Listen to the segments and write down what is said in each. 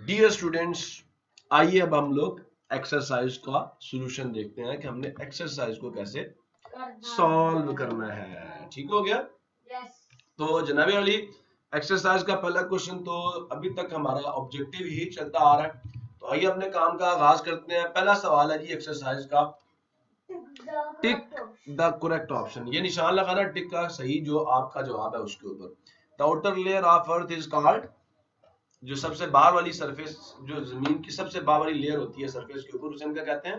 Dear students, आइए अब हम लोग एक्सरसाइज का सॉल्यूशन देखते हैं कि हमने एक्सरसाइज को कैसे सॉल्व करना है। ठीक हो गया? तो जनाबे वाली एक्सरसाइज का पहला क्वेश्चन तो अभी तक हमारा ऑब्जेक्टिव ही चलता आ रहा है। तो आइए अपने काम का आगाज करते हैं। पहला सवाल है जी एक्सरसाइज का, टिक द करेक्ट ऑप्शन। ये निशान लगाना टिक का सही जो आपका जवाब है उसके ऊपर। The outer layer of earth is called, जो सबसे बाहर वाली सरफेस, जो जमीन की सबसे बाहर वाली लेयर होती है सरफेस के ऊपर, उसे क्या कहते हैं?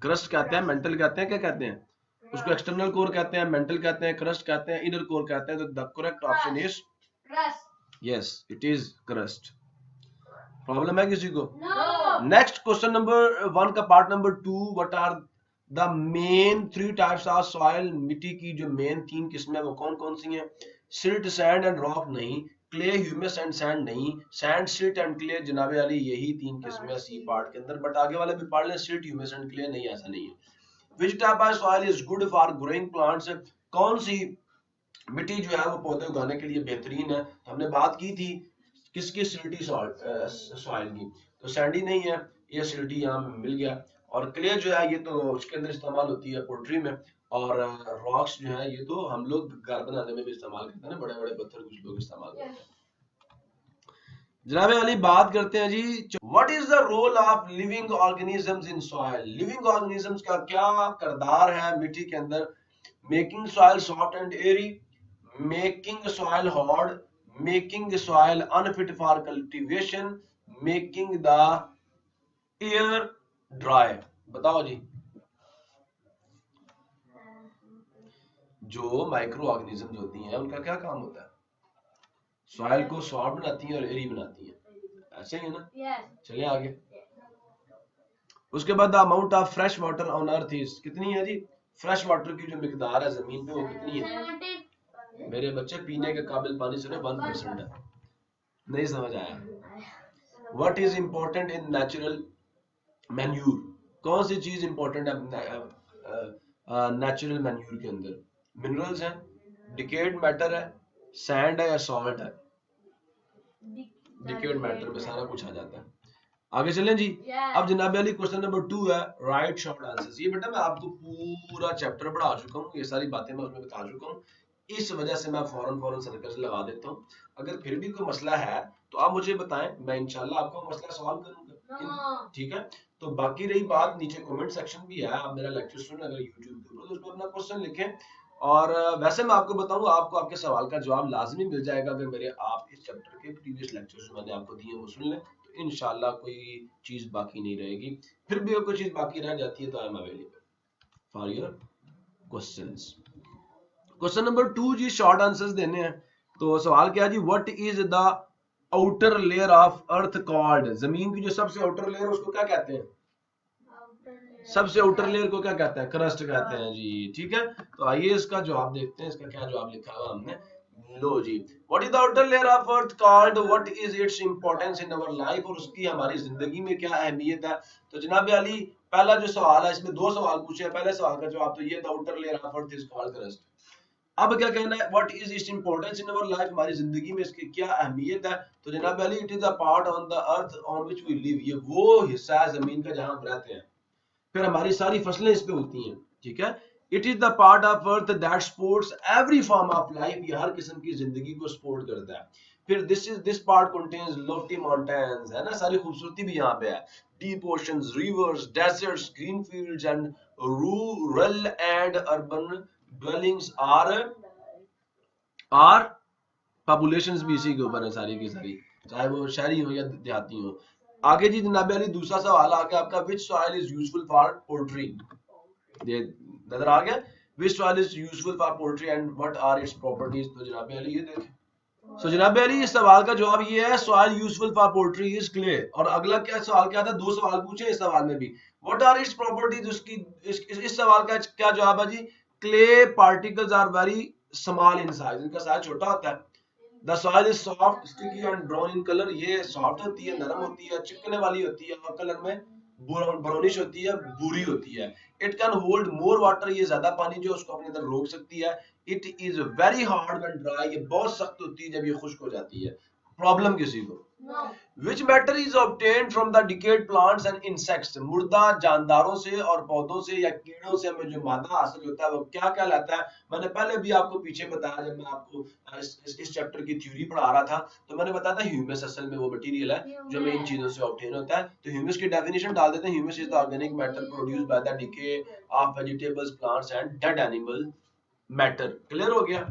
क्रस्ट कहते हैं, मेंटल कहते हैं, क्या कहते हैं उसको? एक्सटर्नल कोर कहते हैं, मेंटल कहते हैं, क्रस्ट कहते हैं, इनर कोर कहते हैं। तो the correct option is yes, it is crust. Problem है किसी को? नेक्स्ट क्वेश्चन नंबर 1 का part number 2, what are the main 3 types of soil? मिट्टी की जो मेन 3 किस्में वो कौन कौन सी हैं? सिल्ट, सैंड एंड रॉक नहीं, क्ले, ह्यूमस एंड सैंड नहीं, सैंड, सिल्ट एंड क्ले। जनाबे वाली यही 3 किस्में सी पार्ट के अंदर, बट आगे वाले भी पढ़ लें, सिल्ट, ह्यूमस एंड क्ले नहीं, ऐसा नहीं है। Which type of soil is good for growing plants? कौन सी मिट्टी जो है वो पौधे उगाने के लिए बेहतरीन है? हमने बात की थी किसकी? सिल्टी सॉइल की। तो सैंडी नहीं है, ये सिल्टी यहाँ मिल गया। और क्ले जो है ये तो उसके अंदर इस्तेमाल होती है पोल्ट्री में। और रॉक्स जो है ये तो हम लोग घर बनाने में भी इस्तेमाल करते हैं ना, बड़े बड़े पत्थर कुछ लोग इस्तेमाल करते हैं। जनाबे वाली बात करते हैं जी, what is the role of living organisms in soil? Living organisms का क्या किरदार है मिट्टी के अंदर? Making soil soft and airy, making soil hard, making the soil unfit for cultivation, making the air dry। बताओ जी, जो माइक्रो ऑर्गेनिजम्स होती हैं उनका क्या काम होता है? सॉइल को सॉफ्ट बनाती हैं और एरी बनाती हैं, ऐसे ही है ना? चलिए आगे। उसके बाद the amount of fresh water on earth is, कितनी है जी? फ्रेश वाटर की जो मिकदार है जमीन पे वो कितनी है? मेरे बच्चे पीने के काबिल पानी सिर्फ 1% है। नहीं समझ आया? What is important in natural manure? कौन सी चीज इंपॉर्टेंट है नेचुरल मैन्यूर के अंदर? मिनरल्स हैं, डिकेड मैटर है, सैंड है या सॉल्ट है? डिकेड मैटर में सारा कुछ आ जाता है। आगे चलें जी। अब जनाब अली क्वेश्चन नंबर 2 है, राइट शॉर्ट आंसर्स। ये बेटा मैं आपको पूरा चैप्टर पढ़ा चुका हूँ, ये सारी बातें मैं उसमें बता चुका हूँ, इस वजह से मैं फौरन सर्कल्स लगा देता हूँ। अगर फिर भी कोई मसला है तो आप मुझे बताएं, मैं इंशाल्लाह आपका मसला सॉल्व करूंगा। ठीक है? तो बाकी रही बात, नीचे कमेंट सेक्शन भी है, आप मेरा लेक्चर सुन अगर यूट्यूब के ऊपर तो उसमें अपना क्वेश्चन लिखें। और वैसे मैं आपको बताऊं, आपको आपके सवाल का जवाब लाजमी मिल जाएगा अगर मेरे आप इस चैप्टर के प्रीवियस लेक्चर्स जो मैंने आपको दिए वो सुन लें, तो इंशाल्लाह कोई चीज बाकी नहीं रहेगी। फिर भी अगर कोई चीज बाकी रह जाती है तो I am available for your questions. Question number 2 जी, शॉर्ट आंसर्स देने हैं। तो सवाल क्या है जी, what is the outer layer of earth called? जमीन की जो सबसे आउटर लेयर उसको क्या कहते हैं? सबसे आउटर लेयर को क्या कहते हैं? क्रस्ट कहते हैं जी। ठीक है, तो आइए इसका जवाब देखते हैं, इसका क्या जवाब लिखा हुआ हमने। लो जी, what is the outer layer of earth called, what is its importance in our life? और उसकी हमारी जिंदगी में क्या अहमियत है? तो जनाब अली पहला जो सवाल है, इसमें 2 सवाल पूछे हैं। पहले सवाल का जवाब तो ये, the outer layer of earth is called crust. अब क्या कहना है, what is its importance in our life? हमारी जिंदगी में इसकी क्या अहमियत है? तो जनाब Ali it is a part on the earth on which we live. ये वो हिस्सा है जमीन का जहां हम रहते हैं, फिर हमारी सारी फसलें इस पे होती हैं। ठीक है, it is the part of earth that supports every form of life. ये हर किस्म की जिंदगी को सपोर्ट करता है। फिर this part contains lofty mountains, है ना, सारी खूबसूरती भी यहाँ पे है। Deep oceans, rivers, deserts, green fields and rural and urban dwellings are populations भी इसी के ऊपर है सारी की सारी, चाहे वो शहरी हो या देहाती हो। आगे जी जनाब अली दूसरा सवाल आ गया आपका, which soil is useful for poultry? ये नजर आ गया, which soil is useful for poultry and what are its properties? तो जनाब अली ये देखें, सो जनाब अली इस सवाल का जवाब ये है, soil useful for poultry is clay. और अगला क्या सवाल क्या था? 2 सवाल पूछे इस सवाल में भी, व्हाट आर इट्स प्रॉपर्टीज? उसकी इस सवाल का क्या जवाब है जी? Clay particles are very small in size, इनका साइज छोटा होता है। The soil is soft, sticky and brown in colour. ये सॉफ्ट होती है, नरम होती है, चिपकने वाली होती है, और कलर में ब्राउनिश होती है, भूरी होती है। It can hold more water, ये ज्यादा पानी जो उसको अपने अंदर रोक सकती है। It is very hard when dry, ये बहुत सख्त होती है जब ये खुश्क हो जाती है। प्रॉब्लम किसी को? Which matter is obtained from the decayed plants and insects? मुर्दा जानदारों से और पौधों से या कीड़ों से हमें जो मादा हासिल होता है वो क्या क्या लाता है? मैंने पहले भी आपको पीछे बताया, जब मैं आपको इस चैप्टर की थ्योरी पढ़ा रहा था तो मैंने बताया था ह्यूमस असल में वो मटेरियल है जो हमें इन चीजों से ऑब्टेन होता है। तो ह्यूमस की डेफिनेशन डाल देते हैं, humus is the organic matter produced by the decay of vegetables, plants and dead animal matter. Clear हो गया?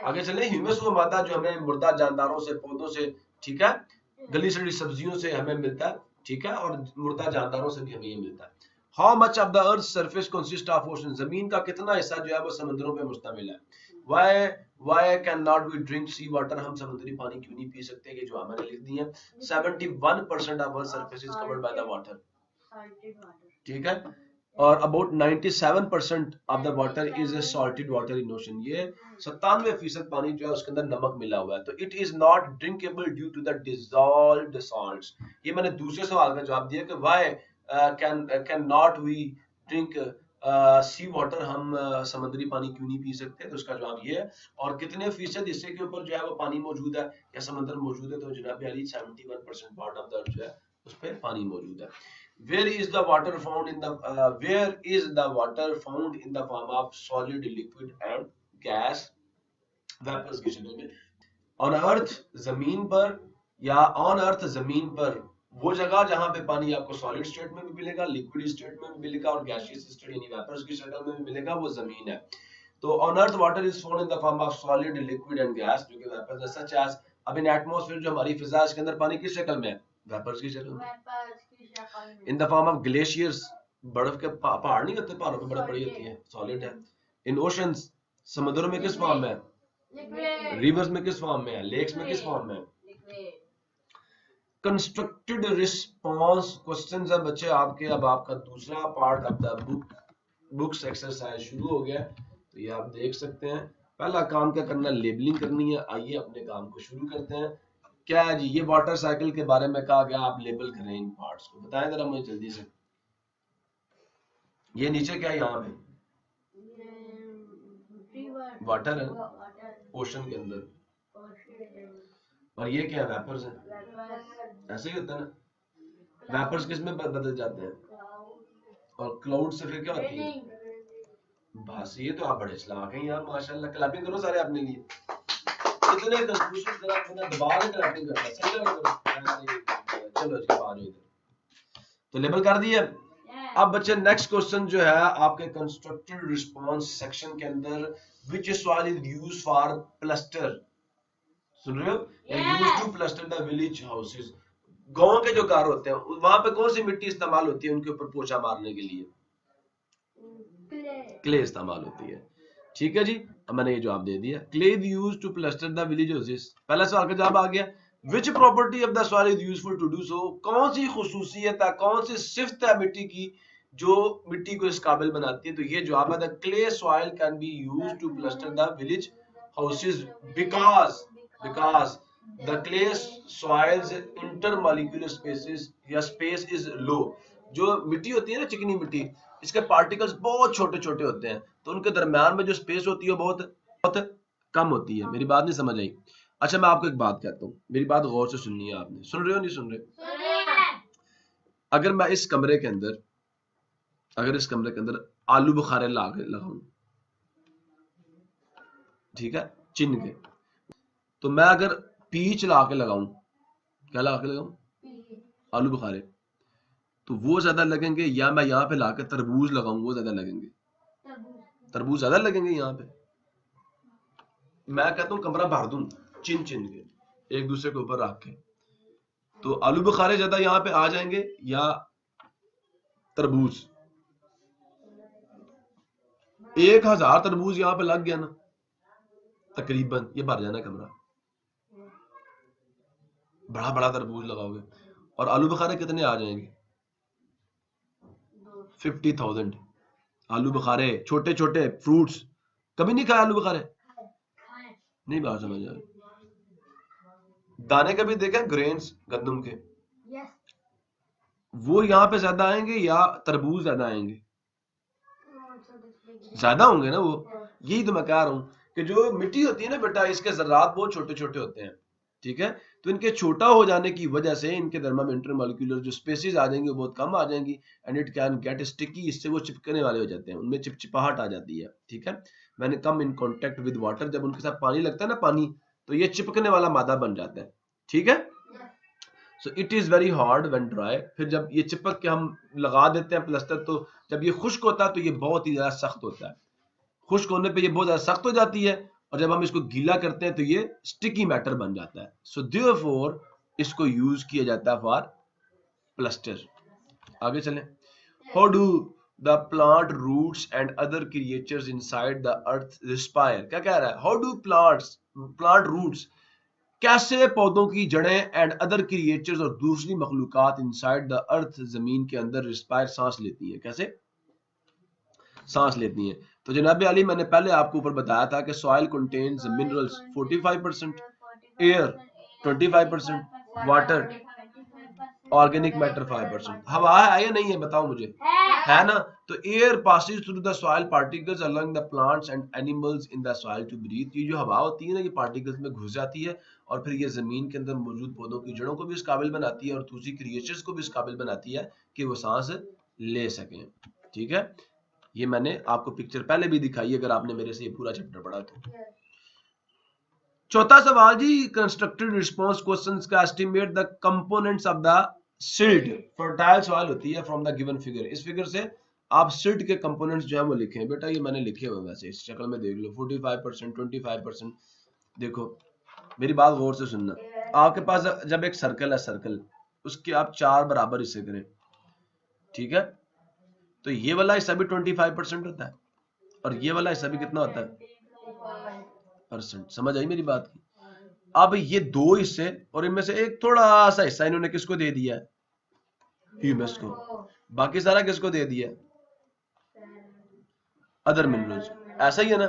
आगे चले। ह्यूमस वो मादा जो हमें मुर्दा जानदारों से, पौधों से, ठीक है, गली सड़ी सब्जियों से हमें मिलता है, ठीक है, और मुर्दा जानदारों से भी हमें ये मिलता है। How much of the earth surface consist of ocean? जमीन का कितना हिस्सा जो है वो समुद्रों पे मुश्तमिल है। Why can not we drink sea water? हम समुद्री पानी क्यों नहीं पी सकते? कि जो हमने लिख दी है 71% of earth surface is covered by the water, ठीक है, और about 97% of the water is salted water in ocean. ये 97% पानी जो है उसके अंदर नमक मिला हुआ है। तो it is not drinkable due to the dissolved salts. ये मैंने दूसरे सवाल का जवाब दिया कि why can not we drink sea water? हम समुद्री पानी क्यों नहीं पी सकते? तो उसका जवाब ये है। और कितने फीसद हिस्से के ऊपर जो है वो पानी मौजूद है या समुद्र मौजूद है? तो जनाब Ali 71% part of the earth जो है उस पर पानी मौजूद है। Where is the water found in the where is the water found in the form of solid, liquid and gas? Vapours की शक्ल में। ऑन अर्थ जमीन पर, या ऑन अर्थ जमीन पर वो जगह जहां पे पानी आपको सॉलिड स्टेट में भी मिलेगा, लिक्विड स्टेट में भी मिलेगा और गैसियस स्टेट यानी वेपर्स की शक्ल में भी मिलेगा, वो जमीन है। तो on earth water is found in the form of solid, liquid and gas, जो कि वेपर्स है, सच एज अब इन एटमॉस्फेयर जो हमारी फिजा है इसके अंदर पानी किस शक्ल में है? वेपर्स की शक्ल में। In the form of glaciers, बर्फ के पहाड़ नहीं होते, पहाड़ों पे बर्फ पड़ी होती है, सॉलिड है। इन ओशंस, समुद्रों में किस फॉर्म में है? रिवर्स में किस फॉर्म में है? लेक्स में किस फॉर्म में है? कंस्ट्रक्टेड रिस्पांस क्वेश्चंस है बच्चे आपके। अब आपका दूसरा part of the books exercise शुरू हो गया, तो ये आप देख सकते हैं। पहला काम क्या करना है? लेबलिंग करनी है। आइए अपने काम को शुरू करते हैं। क्या है जी? ये वाटर साइकिल के बारे में कहा गया, आप लेबल करें इन पार्ट्स को। बताएं जरा मुझे जल्दी से। ये नीचे क्या है? यहाँ पे वाटर है ओशन के अंदर, और ये क्या है? वेपर्स है। ऐसे ही होता है ना, वेपर्स किस में बदल जाते हैं, और क्लाउड से फिर क्या होती है? बस ये तो आप बड़े चलाक हैं यार, माशाल्लाह। क्लैपिंग करो सारे अपने लिए। कितने कंफ्यूजन जरा अपना दबा के क्लैपिंग करना है। सही करो। चलो जी आ जाओ इधर। तो लेबल कर दिए। अब बच्चे नेक्स्ट क्वेश्चन जो है आपके कंस्ट्रक्टेड रिस्पांस सेक्शन के अंदर, which soil is used for plaster? सुन रहे हो? Used to plaster the village houses. गांव के जो घर होते हैं वहां पे कौन सी मिट्टी इस्तेमाल होती है उनके ऊपर पोछा मारने के लिए? क्ले इस्तेमाल होती है। ठीक है जी, अब मैंने ये जवाब दे दिया। Clay is used to plaster the village houses. पहला सवाल का जवाब आ गया। Which property of the soil is useful to do so? कौन सी खुसूसियत है, कौन सी सिफ्त है मिट्टी की जो मिट्टी को इस काबिल बनाती है? तो ये जवाब है, the clay soil can be used to plaster the village houses because the clay soils intermolecular spaces या space is low। जो मिट्टी होती है ना, चिकनी मिट्टी, इसके पार्टिकल्स बहुत छोटे छोटे होते हैं, तो उनके दरम्यान में जो स्पेस होती है बहुत बहुत कम होती है। मेरी बात नहीं समझ आई? अच्छा मैं आपको एक बात कहता हूँ, मेरी बात गौर से सुननी है आपने। सुन रहे हो नहीं सुन रहे? अगर मैं इस कमरे के अंदर, आलू बुखारे लगाऊं, ठीक है, चिन के, तो मैं अगर पीच ला के लगाऊं, क्या ला के लगाऊं? आलू बुखारे, तो वो ज्यादा लगेंगे या मैं यहाँ पे लाकर तरबूज लगाऊं वो ज्यादा लगेंगे? तरबूज ज्यादा लगेंगे यहाँ पे। मैं कहता हूँ कमरा भर दूं चिन चिन के एक दूसरे के ऊपर रख के, तो आलू बुखारे ज्यादा यहाँ पे आ जाएंगे या तरबूज? 1000 तरबूज यहाँ पे लग गया ना, तकरीबन ये भर जाना कमरा। बड़ा बड़ा तरबूज लगाओगे और आलू बुखारे कितने आ जाएंगे? 50,000 आलू बुखारे। छोटे छोटे फ्रूट्स, कभी नहीं खाए आलू बुखारे? नहीं बात समझ आ रही। दाने कभी देखे ग्रेन्स गंदम के? वो यहाँ पे ज्यादा आएंगे या तरबूज ज्यादा आएंगे? ज्यादा होंगे ना वो। यही तो मैं कह रहा हूँ कि जो मिट्टी होती है ना बेटा, इसके जर्रात बहुत छोटे छोटे होते हैं, ठीक है। तो इनके छोटा हो जाने की वजह से इनके दरम्यान इंटरमॉलिक्यूलर जो स्पेसेस आ जाएंगी वो बहुत कम आ जाएंगी and it can get sticky, इससे वो चिपकने वाले हो जाते हैं, उनमें चिपचिपाहट आ जाती है। ठीक है, मैंने कम इन कांटेक्ट विद वाटर, जब उनके साथ पानी लगता है ना, पानी, तो ये चिपकने वाला मादा बन जाता है। ठीक है, so it is very hard when dry. फिर जब ये चिपक के हम लगा देते हैं प्लास्टर, तो जब ये खुश्क होता है तो ये बहुत ही ज्यादा सख्त होता है। खुश्क होने पे ये बहुत ज्यादा सख्त हो जाती है और जब हम इसको गीला करते हैं तो ये स्टिकी मैटर बन जाता है। सो देयरफॉर इसको यूज किया जाता है फॉर प्लास्टर। आगे चलें। How do the plant roots and other creatures inside the earth respire? क्या कह रहा है? हाउ डू प्लांट रूट्स, कैसे पौधों की जड़ें एंड अदर क्रिएचर्स और दूसरी मखलूकात इनसाइड द अर्थ, जमीन के अंदर रिस्पायर, सांस लेती है। कैसे सांस लेती हैं? तो जनाब अली, मैंने पहले आपको ऊपर बताया था कि soil contains minerals 45%, air 25%, water, organic matter 5%। हवा है या नहीं है बताओ मुझे, है ना? तो air passes through the soil particles along the plants and animals in the soil to breathe. ये जो हवा होती है ना, ये पार्टिकल्स में घुस जाती है और फिर ये जमीन के अंदर मौजूद पौधों की जड़ों को भी इस काबिल बनाती है और दूसरी क्रिएचर्स को भी इस काबिल बनाती है कि वो सांस ले सकें। ठीक है, ये मैंने आपको पिक्चर पहले भी दिखाई अगर आपने मेरे से ये पूरा चैप्टर पढ़ा तो। चौथा सवाल जी, कंस्ट्रक्टेड रिस्पांस क्वेश्चंस का estimate the components of the silt. Fertile सवाल होती है फ्रॉम द गिवन फिगर। इस फिगर से आप सिल्ट के कंपोनेंट्स जो है वो लिखें। बेटा ये मैंने लिखे हुए वैसे इस शक्ल में देख लो, 45%, 25%। देखो मेरी बात गौर से सुनना, आपके पास जब एक सर्कल है, सर्कल उसके आप 4 बराबर हिस्से करें, ठीक है, तो ये वाला हिस्सा भी 25% होता है और ये वाला हिस्सा भी कितना होता है? परसेंट। समझ आई मेरी बात की? अब ये दो हिस्से और इनमें से एक थोड़ा सा हिस्सा इन्होंने किसको दे दिया है? ह्यूमस को। बाकी सारा किसको दे दिया? Other minerals. ऐसा ही है ना?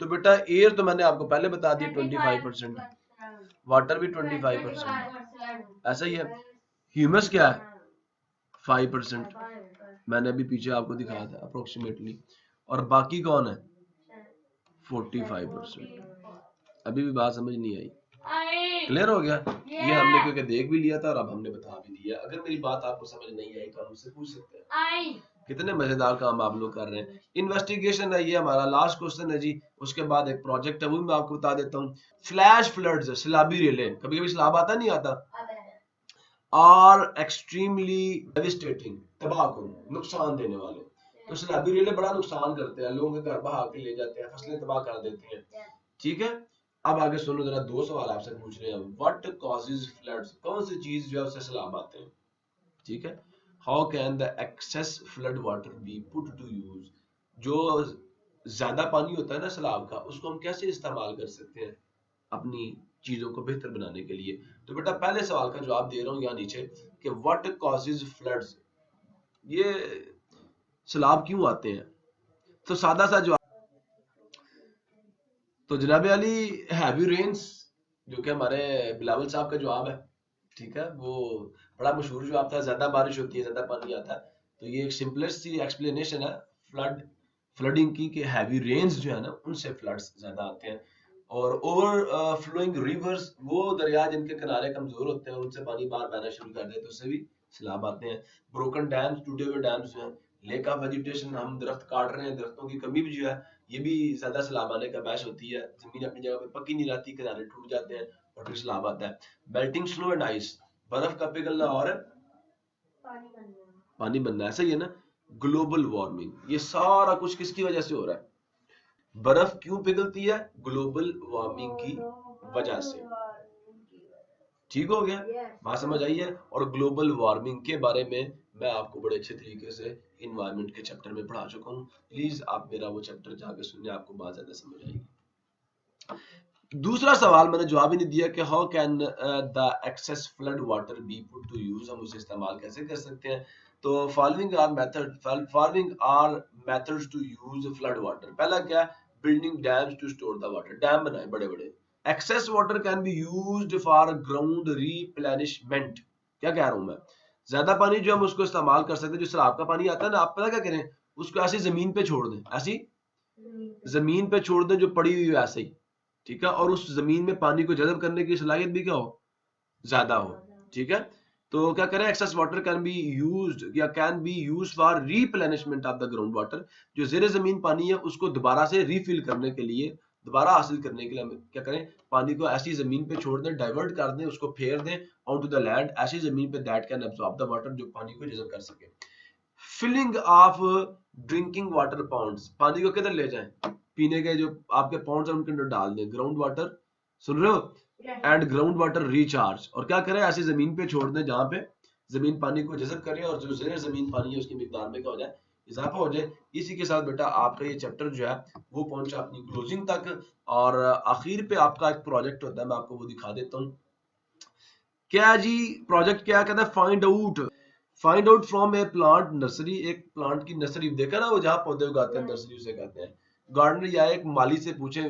तो बेटा एयर तो मैंने आपको पहले बता दिया 25%, वाटर भी 25%, ऐसा ही है। ह्यूमस क्या है? 5%, मैंने अभी पीछे आपको दिखाया था अप्रोक्सीमेटली। और बाकी कौन है? 45%। अभी भी बात समझ नहीं आई? क्लियर हो गया? ये हमने क्योंकि देख भी लिया था और अब हमने बता भी दिया। अगर मेरी बात आपको समझ नहीं आई तो आप मुझसे पूछ सकते हैं। कितने मजेदार काम आप लोग कर रहे हैं। इन्वेस्टिगेशन है, ये हमारा लास्ट क्वेश्चन है जी। उसके बाद एक प्रोजेक्ट है, वो भी मैं आपको बता देता हूँ। फ्लैश फ्लड्स, सैलाबी रेलें, कभी कभी सैलाब आता नहीं आता, आर एक्सट्रीमली डेविस्टेटिंग, तबाहकुन, नुकसान देने वाले। तो सैलाबी रेलें बड़ा नुकसान करते हैं, लोगों के घर बहा के ले जाते हैं, फसलें तबाह कर देती हैं। ठीक है, अब आगे सुनो जरा, 2 सवाल आपसे पूछ रहे हैं। व्हाट कॉजेज फ्लड्स, कौन सी चीज जो है उससे सैलाब आते हैं? ठीक है। How can the excess flood water be put to use, जो ज्यादा पानी होता है ना सैलाब का, उसको हम कैसे इस्तेमाल कर सकते हैं अपनी चीजों को बेहतर बनाने के लिए? तो बेटा पहले सवाल का जवाब दे रहा हूं यहाँ नीचे कि व्हाट कॉजेज फ्लड्स, ये सैलाब क्यों आते हैं? तो सादा सा जवाब, तो जनाब अली हैवी रेन्स, जो कि हमारे बिलावल साहब का जवाब है। ठीक है, वो बड़ा मशहूर जवाब था, ज्यादा बारिश होती है ज्यादा पानी आता है। तो ये एक सिंपलेस्ट सी एक्सप्लेनेशन है फ्लडिंग की, कि हैवी रेन्स जो है ना उनसे फ्लड्स ज्यादा आते हैं। और ओवर फ्लोइंग रिवर्स, वो दरिया जिनके किनारे कमजोर होते हैं उनसे पानी बाहर बहना शुरू कर दे तो उससे भी सैलाब आते हैं। ब्रोकन डैम्स, टूटे हुए डैम्स जो है, लेक ऑफ वेजिटेशन, हम दरख्त काट रहे हैं, दरख्तों की कमी भी जो है, ये भी ज्यादा सैलाब आने का बायस होती है। जमीन अपनी जगह पे पक्की नहीं रहती, किनारे टूट जाते हैं और फिर सैलाब आता है। मेल्टिंग स्नो एंड आइस, बर्फ का पिघलना और पानी बनना, ऐसा ही है ना। ग्लोबल वार्मिंग, ये सारा कुछ किसकी वजह से हो रहा है? बर्फ क्यों पिघलती है? ग्लोबल वार्मिंग की वजह से। ठीक हो गया, बात समझ आई है? और ग्लोबल वार्मिंग के बारे में मैं आपको बड़े अच्छे तरीके से इन्वायरमेंट के चैप्टर में पढ़ा चुका हूँ। प्लीज आप मेरा वो चैप्टर जाके सुनिए, आपको बात ज्यादा समझ आएगी। दूसरा सवाल मैंने जवाब ही नहीं दिया कि how can the excess flood water be put to use, हम उसे इस्तेमाल कैसे कर सकते हैं? तो following are methods to use flood water. पहला क्या है? Building dams to store the water, dam बनाए बड़े बड़े। Excess water can be used for ground replenishment. क्या कह रहा हूं मैं? ज्यादा पानी जो हम उसको इस्तेमाल कर सकते हैं, जो सैलाब का पानी आता है ना, आप पता क्या करें? उसको ऐसी जमीन पे छोड़ दें, ऐसी जमीन पे छोड़ दें जो पड़ी हुई है ऐसे ही, ठीक है, और उस जमीन में पानी को जज़ब करने की सलाहियत भी क्या हो, ज्यादा हो। ठीक है, तो क्या करें, excess water can be used या can be used for replenishment of the ground water. जो जेर जमीन पानी है उसको दोबारा से रीफिल करने के लिए, दोबारा हासिल करने के लिए हम क्या करें, पानी को ऐसी जमीन पे छोड़ दें, डाइवर्ट कर दें, उसको फेर दें ऑन टू द लैंड, ऐसी जमीन पे that can absorb the water, जो पानी को जज़ब कर सके। Filling of drinking water ponds, पानी को किधर ले जाएं, पीने के जो आपके पॉन्ड्स हैं उनके अंदर डाल दें, ग्राउंड वाटर, सुन रहे हो, एंड ग्राउंड वाटर रिचार्ज। और क्या करें, ऐसी जमीन पे छोड़ दें जहां पे जमीन पानी को जज़ब करे और जो ज़ेर जमीन पानी है उसकी मिकदार में क्या हो जाए, इजाफा हो जाए। इसी के साथ बेटा आपका ये चैप्टर जो है वो पहुंचा अपनी क्लोजिंग तक, और आखिर पे आपका एक प्रोजेक्ट होता है, मैं आपको वो दिखा देता हूँ। क्या जी प्रोजेक्ट क्या कहता है, find out from A plant nursery. एक प्लांट की नर्सरी देखा ना, वो जहाँ पौधे उगाते हैं नर्सरी उसे कहते हैं। गार्डनर या एक माली से पूछे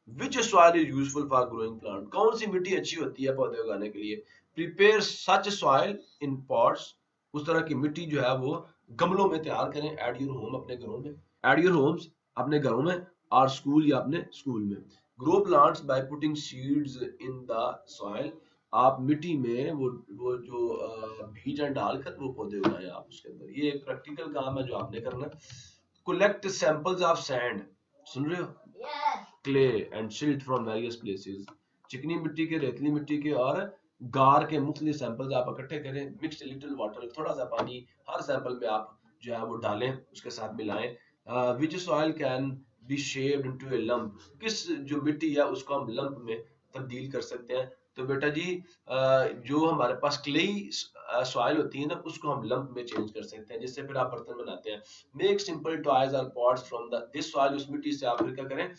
विच soil is useful for growing plant, कौन सी मिट्टी अच्छी होती है पौधे उगाने के लिए। Prepare such soil in pots, उस तरह की मिट्टी जो है वो गमलों में तैयार करें। एट योर होम, अपने घरों में, एट योर होम्स, अपने घरों में, और स्कूल या अपने स्कूल में। Grow plants by putting seeds in the soil, आप मिट्टी में वो जो बीज डालकर वो पौधे उगाएं आप उसके अंदर। ये एक प्रैक्टिकल काम है जो आपने करना है। कलेक्ट सैंपल्स ऑफ सैंड, सुन रहे हो, clay and silt from various places, चिकनी मिट्टी के, रेतली मिट्टी के और गार के मुख्तलिफ सैंपल्स आप इकट्ठे करें। मिक्स लिटिल वाटर, थोड़ा सा पानी हर सैंपल में आप जो है वो डालें, उसके साथ मिलाएं। विच soil can B shaped into A lump, किस जो मिट्टी है उसको हम लंप में तब्दील कर सकते हैं। तो बेटा जी जो हमारे पास क्लेई सॉइल होती है ना, उसको हम लंप में चेंज कर सकते हैं, जिससे फिर आप बर्तन बनाते हैं। मेक सिंपल टॉयज और पॉट्स फ्रॉम दिस सॉइल, उस मिट्टी से आप फिर क्या करें,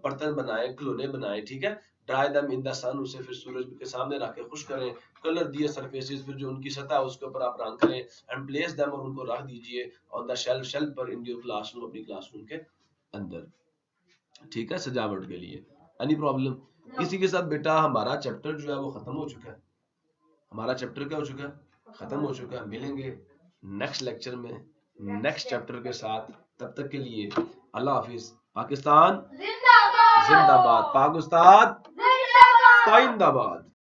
बर्तन बनाएं, खिलौने बनाएं। ठीक है, ड्राई दम इन द सन, उसे फिर सूरज के सामने रख के खुश करें। कलर दिए सरफेसेस, फिर जो उनकी सतह है उसके ऊपर आप रंग करें। एंड प्लेस देम, और उनको रख दीजिए ऑन द शेल्फ पर इन योर क्लासरूम, अपनी क्लासरूम के अंदर। ठीक है, सजावट के लिए। Any problem? इसी के साथ बेटा हमारा चैप्टर जो है वो खत्म हो चुका है। हमारा चैप्टर क्या हो चुका है, खत्म हो चुका है। मिलेंगे नेक्स्ट लेक्चर में नेक्स्ट चैप्टर के साथ, तब तक के लिए अल्लाह हाफिज। पाकिस्तान जिंदाबाद, पाक उस्ताद जिंदाबाद।